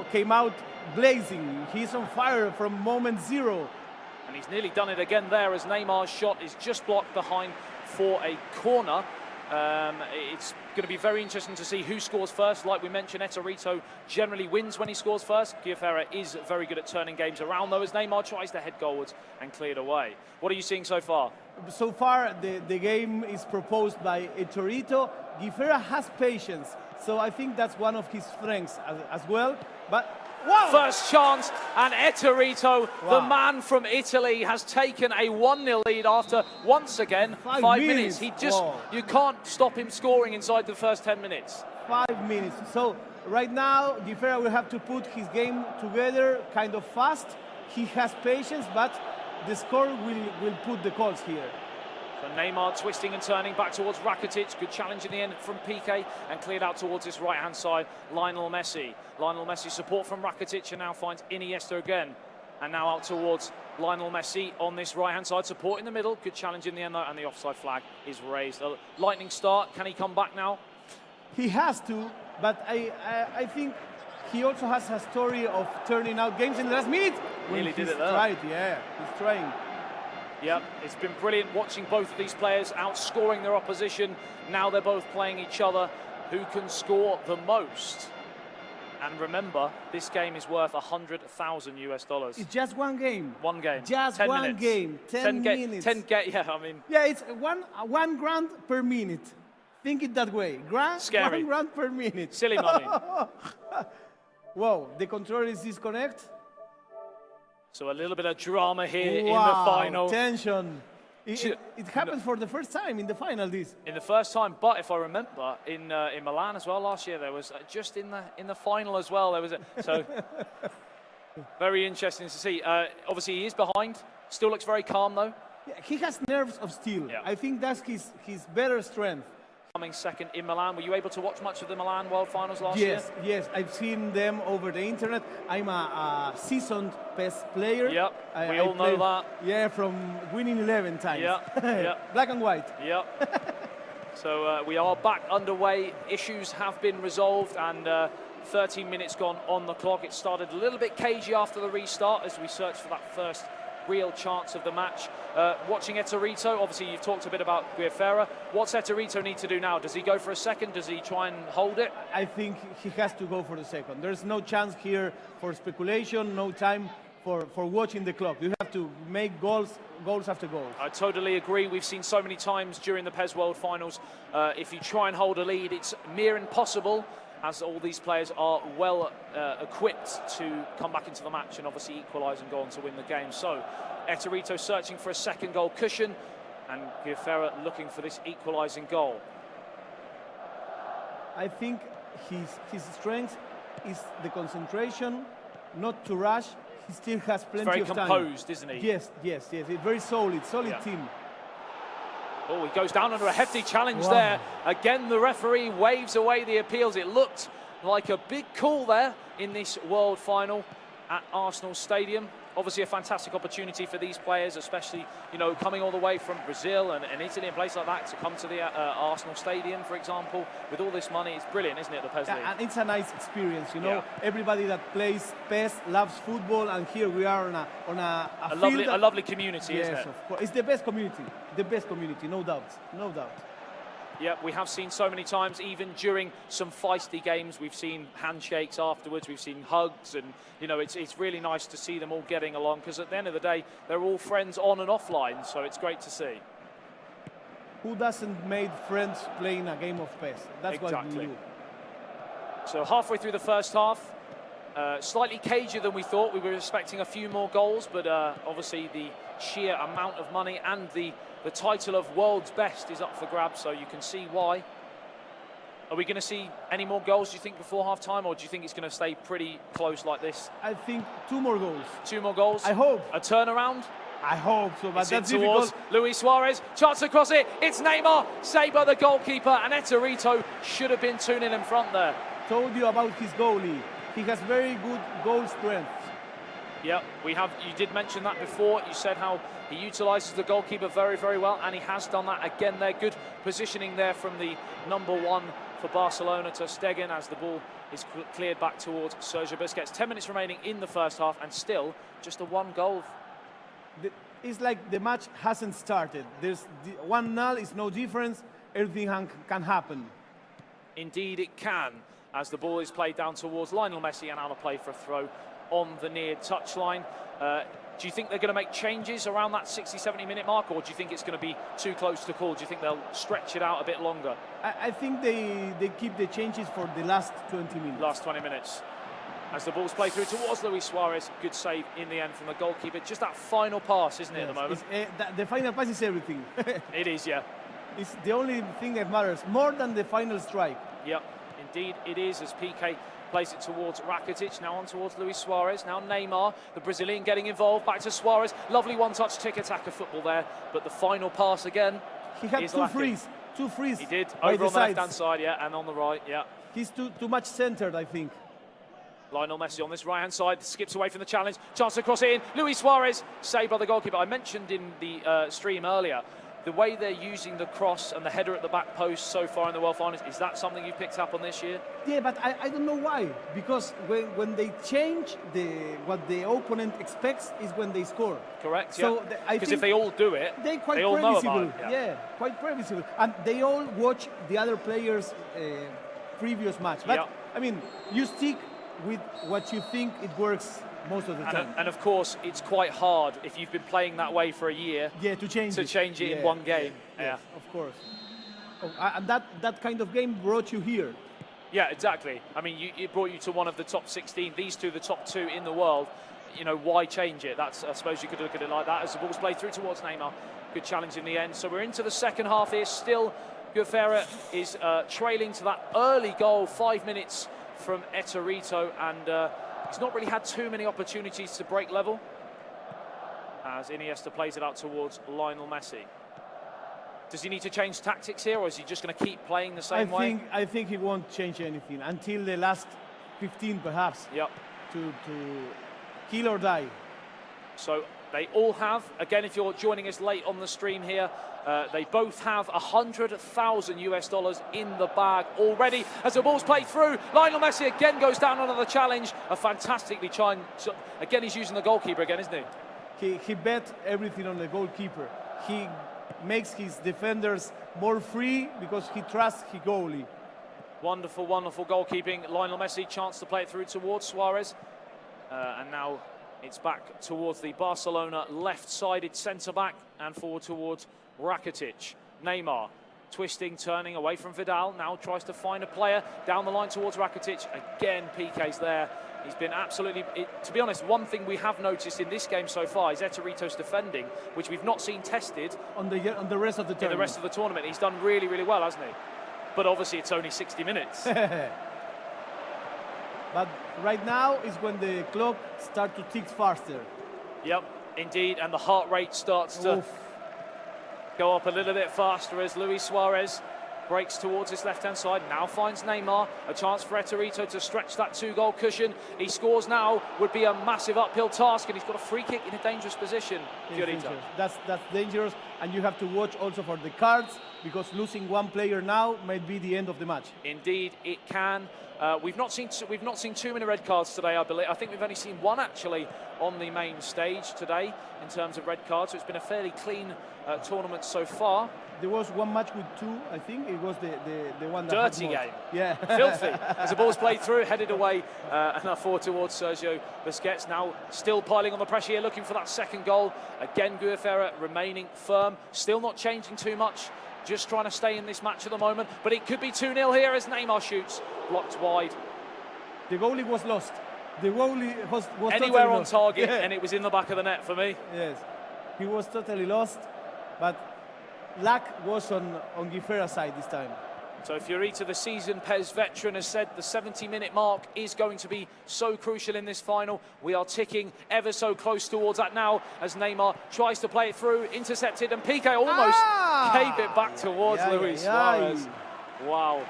Etorito came out blazing. He's on fire from moment zero. And he's nearly done it again there as Neymar's shot is just blocked behind for a corner. It's going to be very interesting to see who scores first. Like we mentioned, Etorito generally wins when he scores first. Guifera is very good at turning games around, though, as Neymar tries to head goalwards and clear it away. What are you seeing so far? So far, the game is proposed by Etorito. Guifera has patience, so I think that's one of his strengths as well. But wow! First chance, and Etorito, the man from Italy, has taken a 1-0 lead after, once again, 5 minutes. He just, you can't stop him scoring inside the first 10 minutes. 5 minutes. So right now, Guifera will have to put his game together kind of fast. He has patience, but the score will put the calls here. So Neymar twisting and turning back towards Rakitic. Good challenge in the end from Piqué and cleared out towards this right-hand side. Lionel Messi. Lionel Messi support from Rakitic and now finds Iniesta again. And now out towards Lionel Messi on this right-hand side. Support in the middle. Good challenge in the end though, and the offside flag is raised. A lightning start. Can he come back now? He has to, but I think he also has a story of turning out games in the last minute. Nearly did it there. Right, yeah, he's trying. Yeah, it's been brilliant watching both of these players outscoring their opposition. Now they're both playing each other. Who can score the most? And remember, this game is worth $100,000 US. It's just one game. One game. Just 10 one minutes. game. 10 minutes. Yeah, I mean. Yeah, it's one grand per minute. Think it that way. Scary. 1 grand per minute. Silly money. Whoa, the controller is disconnected. So a little bit of drama here in the final. Tension. It happened for the first time in the final. In the first time, but if I remember, in Milan as well last year, there was just in the final as well. There was so very interesting to see. Obviously, he is behind. Still looks very calm though. Yeah, he has nerves of steel. Yeah. I think that's his better strength. Coming second in Milan. Were you able to watch much of the Milan World Finals last year? Yes, I've seen them over the internet. I'm a seasoned PES player. Yep, we all know that. Yeah, from winning 11 times. Yeah. Black and white. Yep. So we are back underway. Issues have been resolved and 13 minutes gone on the clock. It started a little bit cagey after the restart as we searched for that first real chance of the match. Watching Etorito, obviously you've talked a bit about Guifera. What's Etorito need to do now? Does he go for a second? Does he try and hold it? I think he has to go for the second. There's no chance here for speculation, no time for watching the clock. You have to make goals after goals. I totally agree. We've seen so many times during the PES World Finals, if you try and hold a lead, it's near impossible, as all these players are well equipped to come back into the match and obviously equalise and go on to win the game. So Etorito searching for a second goal cushion and Guifera looking for this equalising goal. I think his strength is the concentration, not to rush. He still has plenty of time. Very composed, isn't he? Yes. It's very solid team. Oh, he goes down under a hefty challenge there. Again, the referee waves away the appeals. It looked like a big call there in this World Final at Arsenal Stadium. Obviously a fantastic opportunity for these players, especially, you know, coming all the way from Brazil and Italy and places like that to come to the Arsenal Stadium, for example. With all this money, it's brilliant, isn't it, the PES League? And it's a nice experience, you know. Everybody that plays PES loves football, and here we are on a lovely community, isn't it? Yes, of course. It's the best community, no doubt. Yeah, we have seen so many times, even during some feisty games, we've seen handshakes afterwards, we've seen hugs, and, you know, it's really nice to see them all getting along, because at the end of the day, they're all friends on and offline, so it's great to see. Who doesn't make friends playing a game of PES? That's what we do. So halfway through the first half, slightly cagier than we thought. We were expecting a few more goals, but obviously the sheer amount of money and the title of world's best is up for grabs, so you can see why. Are we going to see any more goals, do you think, before half-time, or do you think it's going to stay pretty close like this? I think 2 more goals. 2 more goals? I hope. A turnaround? I hope so, but it's that's difficult. Luis Suarez, chance across it. It's Neymar, saved by the goalkeeper, and Etorito should have been 2-0 in front there. Told you about his goalie. He has very good goal strength. Yeah, you did mention that before. You said how he utilises the goalkeeper very, very well, and he has done that again there. Good positioning there from the number 1 for Barcelona, to Stegen, as the ball is cleared back towards Sergio Busquets. 10 minutes remaining in the first half, and still just a 1 goal. It's like the match hasn't started. There's 1-0 is no difference. Everything can happen. Indeed, it can, as the ball is played down towards Lionel Messi, and out of play for a throw on the near touchline. Do you think they're going to make changes around that 60-70 minute mark, or do you think it's going to be too close to call? Do you think they'll stretch it out a bit longer? I think they keep the changes for the last 20 minutes. Last 20 minutes. As the ball's played through towards Luis Suarez. Good save in the end from the goalkeeper. Just that final pass, isn't it, at the moment? The final pass is everything. It is, yeah. It's the only thing that matters, more than the final strike. Yep, indeed it is, as PK plays it towards Rakitic, now on towards Luis Suarez, now Neymar, the Brazilian getting involved, back to Suarez. Lovely one-touch tick-attack of football there, but the final pass again. He had two frees. He did, over on the left-hand side, yeah, and on the right, yeah. He's too much centered, I think. Lionel Messi on this right-hand side, skips away from the challenge, chance to cross it in. Luis Suarez, saved by the goalkeeper. I mentioned in the stream earlier, the way they're using the cross and the header at the back post so far in the World Finals, is that something you picked up on this year? Yeah, but I don't know why. Because when they change what the opponent expects is when they score. Correct, so yeah. Because if they all do it, they all know previsible. about it. Yeah, quite previsible. And they all watch the other players' previous match. But, yeah. I mean, you stick with what you think it works most of the time. And of course, it's quite hard if you've been playing that way for a year. Yeah, to change it in one game. Yeah, yes, of course. And that kind of game brought you here. Yeah, exactly. I mean, it brought you to one of the top 16. These two, the top 2 in the world. You know, why change it? I suppose you could look at it like that. As the ball's played through towards Neymar. Good challenge in the end. So we're into the second half here. Still, Guifera is trailing to that early goal, 5 minutes from Eterito, and he's not really had too many opportunities to break level, as Iniesta plays it out towards Lionel Messi. Does he need to change tactics here, or is he just going to keep playing the same way? I think he won't change anything until the last 15, perhaps. Yep. To kill or die. So they all have, again, if you're joining us late on the stream here, they both have $100,000 in the bag already. As the ball's played through, Lionel Messi again goes down under the challenge. A fantastically timed. Again, he's using the goalkeeper again, isn't he? He bet everything on the goalkeeper. He makes his defenders more free because he trusts his goalie. Wonderful, wonderful goalkeeping. Lionel Messi, chance to play it through towards Suarez. And now it's back towards the Barcelona left-sided centre-back and forward towards Rakitic. Neymar twisting, turning away from Vidal. Now tries to find a player down the line towards Rakitic. Again, PK's there. He's been absolutely... to be honest, one thing we have noticed in this game so far is Eterito's defending, which we've not seen tested on the rest of the tournament. In the rest of the tournament. He's done really, really well, hasn't he? But obviously it's only 60 minutes. But right now is when the clock starts to tick faster. Yep, indeed, and the heart rate starts to go up a little bit faster as Luis Suarez breaks towards his left-hand side, now finds Neymar, a chance for Eterito to stretch that 2-goal cushion. He scores now, would be a massive uphill task, and he's got a free kick in a dangerous position. That's dangerous, and you have to watch also for the cards, because losing one player now might be the end of the match. Indeed, it can. We've not seen too many red cards today, I believe. I think we've only seen one actually on the main stage today in terms of red cards. So it's been a fairly clean tournament so far. There was one match with 2, I think. It was the one that dirty game. Yeah. Filthy. As the ball's played through, headed away, and now forward towards Sergio Busquets. Now still piling on the pressure here, looking for that second goal. Again, Guifera remaining firm, still not changing too much. Just trying to stay in this match at the moment, but it could be 2-0 here as Neymar shoots, blocked wide. The goalie was lost. The goalie was anywhere totally on target, yeah. And it was in the back of the net for me. Yes, he was totally lost, but luck was on Guifera's side this time. So Fiorita, the seasoned PES veteran, has said the 70-minute mark is going to be so crucial in this final. We are ticking ever so close towards that now as Neymar tries to play it through, intercepted, and Piqué almost gave it back towards Luis Suarez. Wow.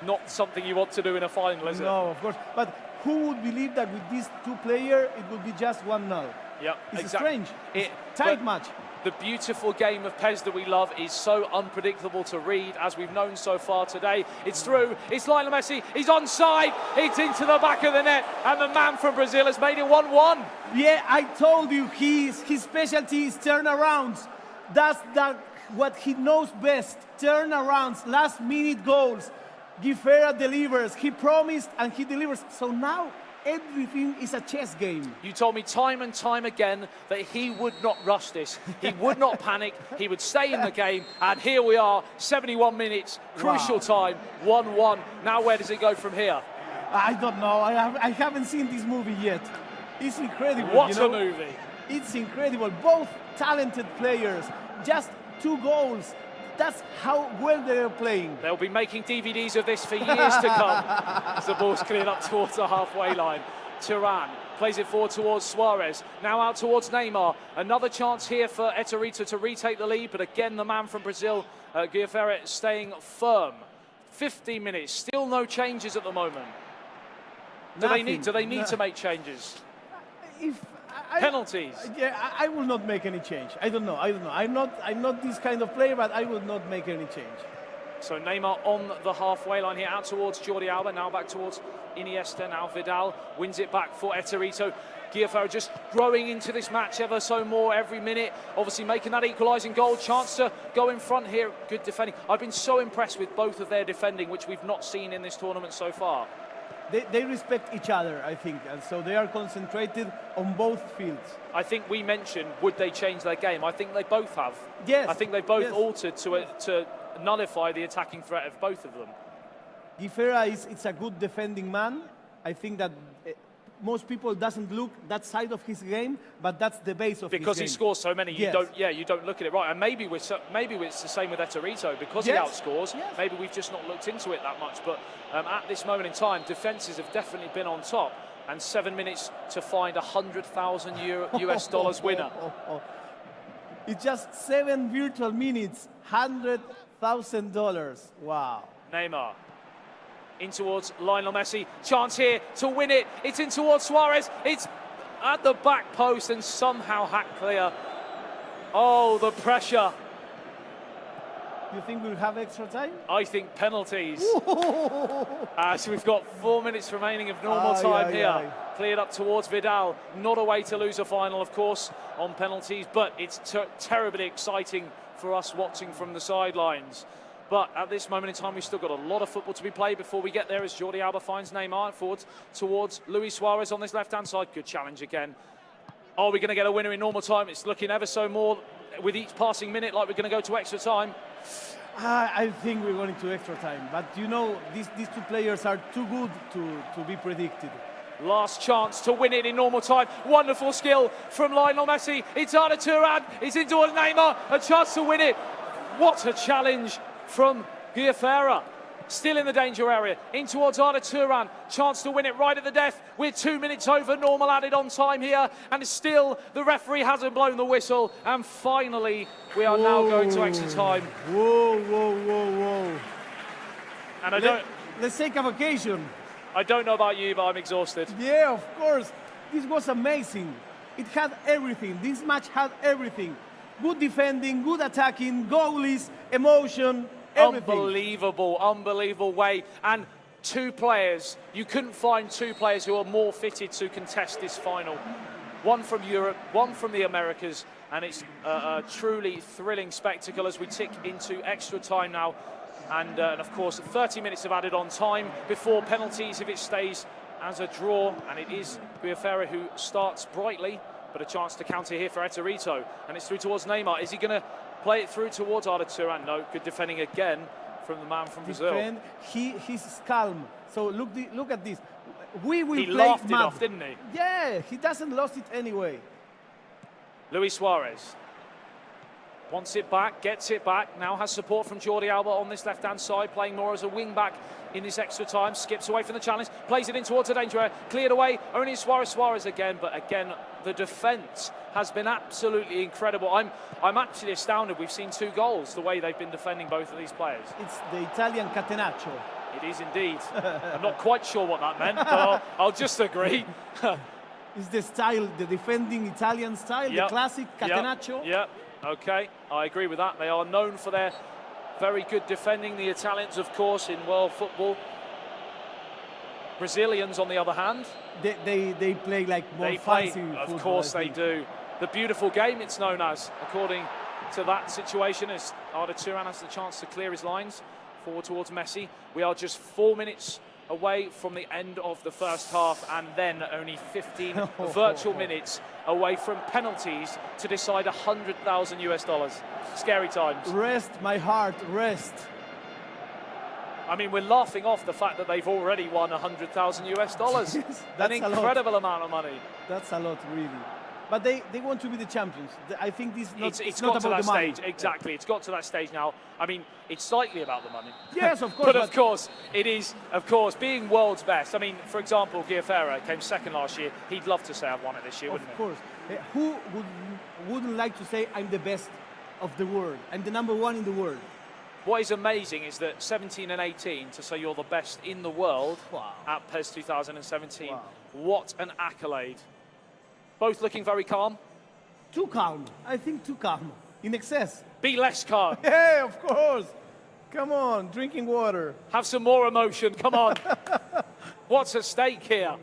Not something you want to do in a final, is it? No, of course. But who would believe that with these two players, it would be just 1-0? Yep, It's exactly. strange. Tight match. The beautiful game of PES that we love is so unpredictable to read, as we've known so far today. It's through, it's Lionel Messi, he's onside, it's into the back of the net, and the man from Brazil has made it 1-1. Yeah, I told you, his specialty is turnarounds. That's what he knows best, turnarounds, last-minute goals. Guifera delivers, he promised and he delivers. So now, everything is a chess game. You told me time and time again that he would not rush this. He would not panic. He would stay in the game. And here we are, 71 minutes, crucial time, 1-1. Now where does it go from here? I don't know. I haven't seen this movie yet. It's incredible. What a movie. It's incredible. Both talented players, just 2 goals. That's how well they're playing. They'll be making DVDs of this for years to come as the ball's cleared up towards the halfway line. Turan plays it forward towards Suarez. Now out towards Neymar. Another chance here for Eterito to retake the lead, but again the man from Brazil, Guifera, staying firm. 15 minutes, still no changes at the moment. Do they need to make changes? Penalties. Yeah, I will not make any change. I don't know. I'm not this kind of player, but I will not make any change. So Neymar on the halfway line here, out towards Jordi Alba, now back towards Iniesta, now Vidal wins it back for Eterito. Guifera just growing into this match ever so more every minute, obviously making that equalising goal, chance to go in front here, good defending. I've been so impressed with both of their defending, which we've not seen in this tournament so far. They respect each other, I think, and so they are concentrated on both fields. I think we mentioned, would they change their game? I think they both have. Yes. I think they both altered to nullify the attacking threat of both of them. Guifera is a good defending man. I think that most people doesn't look that side of his game, but that's the base of his game. Because he scores so many, you don't look at it right. And maybe it's the same with Eterito, because he outscores. Yes. Maybe we've just not looked into it that much. But at this moment in time, defences have definitely been on top. And 7 minutes to find $100,000 US dollars winner. It's just 7 virtual minutes, $100,000. Wow. Neymar. In towards Lionel Messi, chance here to win it, it's in towards Suarez, it's at the back post and somehow hacked clear. Oh, the pressure. You think we'll have extra time? I think penalties. As we've got 4 minutes remaining of normal time here. Cleared up towards Vidal, not a way to lose a final, of course, on penalties, but it's terribly exciting for us watching from the sidelines. But at this moment in time, we've still got a lot of football to be played before we get there, as Jordi Alba finds Neymar forwards towards Luis Suarez on this left-hand side. Good challenge again. Are we going to get a winner in normal time? It's looking ever so more with each passing minute like we're going to go to extra time. I think we're going to extra time. But, you know, these two players are too good to be predicted. Last chance to win it in normal time. Wonderful skill from Lionel Messi. It's Arda Turan. It's in towards Neymar. A chance to win it. What a challenge from Guifera. Still in the danger area. In towards Arda Turan. Chance to win it right at the death. We're 2 minutes over normal added on time here. And still the referee hasn't blown the whistle. And finally, we are now going to extra time. Whoa. And let's take a vacation. I don't know about you, but I'm exhausted. Yeah, of course. This was amazing. It had everything. This match had everything. Good defending, good attacking, goalies, emotion, everything. Unbelievable way. And 2 players, you couldn't find 2 players who are more fitted to contest this final. One from Europe, one from the Americas, and it's a truly thrilling spectacle as we tick into extra time now. And of course, 30 minutes of added on time before penalties if it stays as a draw. And it is Guifera who starts brightly, but a chance to counter here for Eterito. And it's through towards Neymar. Is he going to play it through towards Arda Turan? No, good defending again from the man from Brazil. He's calm. So look at this. He laughed it off, didn't he? Yeah, he doesn't lost it anyway. Luis Suarez wants it back, gets it back, now has support from Jordi Alba on this left-hand side, playing more as a wing-back in this extra time, skips away from the challenge, plays it in towards the danger area, cleared away, only Suarez again, but again, the defence has been absolutely incredible. I'm actually astounded we've seen 2 goals, the way they've been defending both of these players. It's the Italian catenaccio. It is indeed. I'm not quite sure what that meant, but I'll just agree. It's the style, the defending Italian style, the classic catenaccio. Yep, okay, I agree with that. They are known for their very good defending, the Italians, of course, in world football. Brazilians, on the other hand, they play like more fancy football. Of course they do. The beautiful game, it's known as, according to that situation, as Arda Turan has the chance to clear his lines forward towards Messi. We are just 4 minutes away from the end of the first half, and then only 15 virtual minutes away from penalties to decide $100,000. Scary times. Rest, my heart, rest. I mean, we're laughing off the fact that they've already won $100,000. Yes, an incredible amount of money. That's a lot, really. But they want to be the champions. I think this is not, it's not got to about that the money. stage. Exactly, it's got to that stage now. I mean, it's slightly about the money. Yes, of course. but of course, it is, of course, being world's best. I mean, for example, Guifera came second last year. He'd love to say I've won it this year, wouldn't he? Of course. Who wouldn't like to say I'm the best of the world? I'm the number one in the world. What is amazing is that 17 and 18, to say you're the best in the world at PES 2017, what an accolade. Both looking very calm. Too calm. I think too calm. In excess. Be less calm. Hey, of course. Come on, drinking water. Have some more emotion, come on. What's at stake here?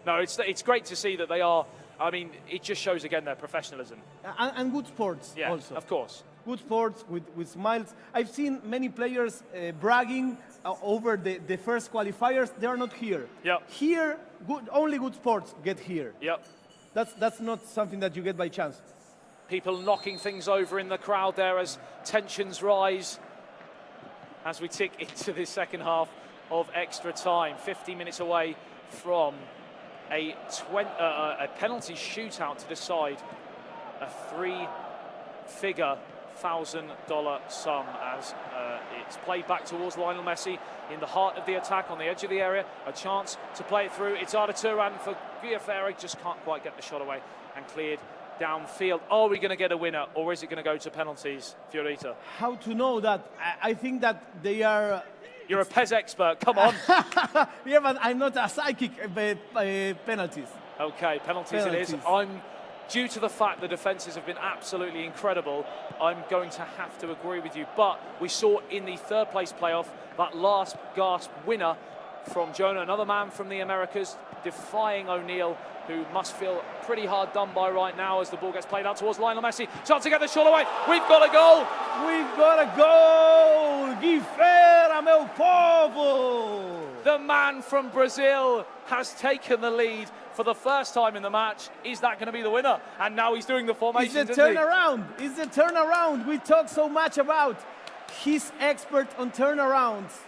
No, it's great to see that they are, I mean, it just shows again their professionalism. And good sports also. Of course. Good sports with smiles. I've seen many players bragging over the first qualifiers. They are not here. Yep. Here, only good sports get here. Yep. That's not something that you get by chance. People knocking things over in the crowd there as tensions rise as we tick into the second half of extra time. 50 minutes away from a penalty shootout to decide a three-figure $1,000 sum as it's played back towards Lionel Messi in the heart of the attack on the edge of the area. A chance to play it through. It's Arda Turan for Guifera. Just can't quite get the shot away and cleared downfield. Are we going to get a winner, or is it going to go to penalties, Fiorita? How to know that? I think that they are... You're a PES expert, come on. Yeah, but I'm not a psychic penalties. Okay, penalties it is. Due to the fact the defences have been absolutely incredible, I'm going to have to agree with you. But we saw in the third place playoff that last gasp winner from Jonah, another man from the Americas, defying O'Neill, who must feel pretty hard done by right now as the ball gets played out towards Lionel Messi. Chance to get the shot away. We've got a goal. We've got a goal. Guifera, meu povo. The man from Brazil has taken the lead for the first time in the match. Is that going to be the winner? And now he's doing the formation. It's a turnaround. It's a turnaround. We talk so much about. He's expert on turnarounds.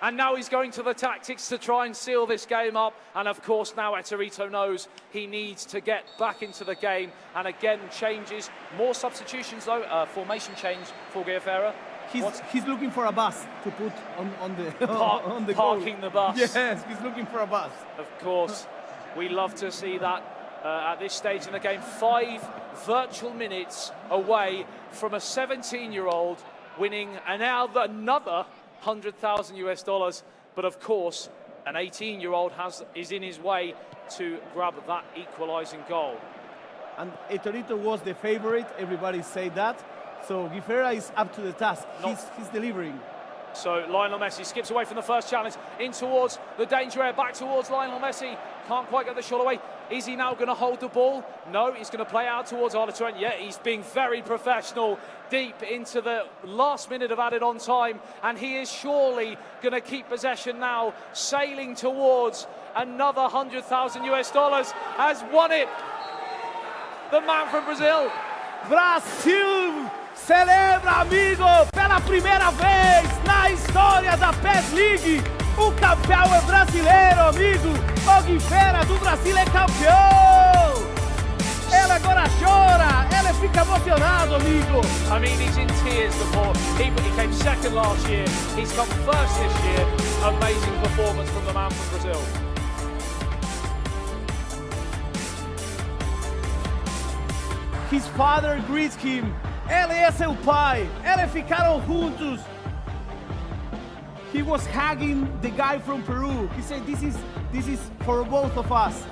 And now he's going to the tactics to try and seal this game up. And of course, now Eterito knows he needs to get back into the game. And again, changes. More substitutions, though. Formation change for Guifera. He's looking for a bus to put on the on the parking goal. The bus. Yes, he's looking for a bus. Of course, we love to see that at this stage in the game. 5 virtual minutes away from a 17-year-old winning another $100,000. But of course, an 18-year-old is in his way to grab that equalising goal. And Eterito was the favourite. Everybody say that. So Guifera is up to the task. He's delivering. So Lionel Messi skips away from the first challenge, in towards the danger area, back towards Lionel Messi. Can't quite get the shot away. Is he now going to hold the ball? No, he's going to play out towards Arda Turan. Yeah, he's being very professional, deep into the last minute of added on time. And he is surely going to keep possession now, sailing towards another $100,000. Has won it. The man from Brazil. Brasil celebra, amigo, pela primeira vez na história da PES League. O campeão é brasileiro, amigo. O Guifera do Brasil é campeão. Ele agora chora, ele fica emocionado, amigo. I mean, he's in tears. He came second last year. He's come first this year. Amazing performance from the man from Brazil. His father greets him. Ele é seu pai. Eles ficaram juntos. He was hugging the guy from Peru. He said, this is for both of us.